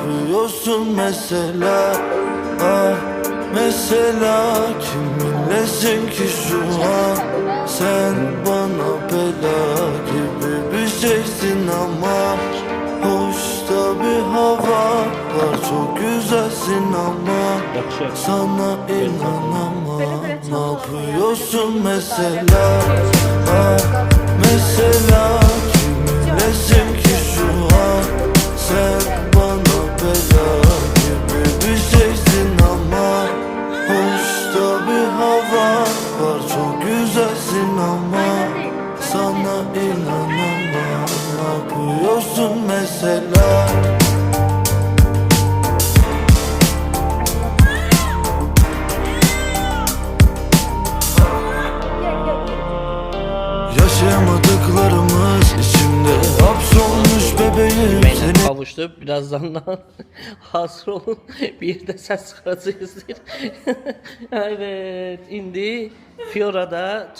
yapıyorsun mesela? Ah, mesela kiminlesin ki şu an? Sen bana bela gibi bir şeysin ama hoşta bir hava var, çok güzelsin ama sana inanamam. Ne yapıyorsun mesela? Ah, mesela kiminlesin ki şu an? Sen bana bela gibi bir şeysin ama hoşta bir hava var, çok güzelsin ama sana inanamam. Ne yapıyorsun mesela? Yaşayamadıklarımız içimde hapsolmuş bebeğim. Beni kavuştu. Birazdan da hazır olun. Bir de ses çıkaracağız. Evet, indi Fiora'da çocuk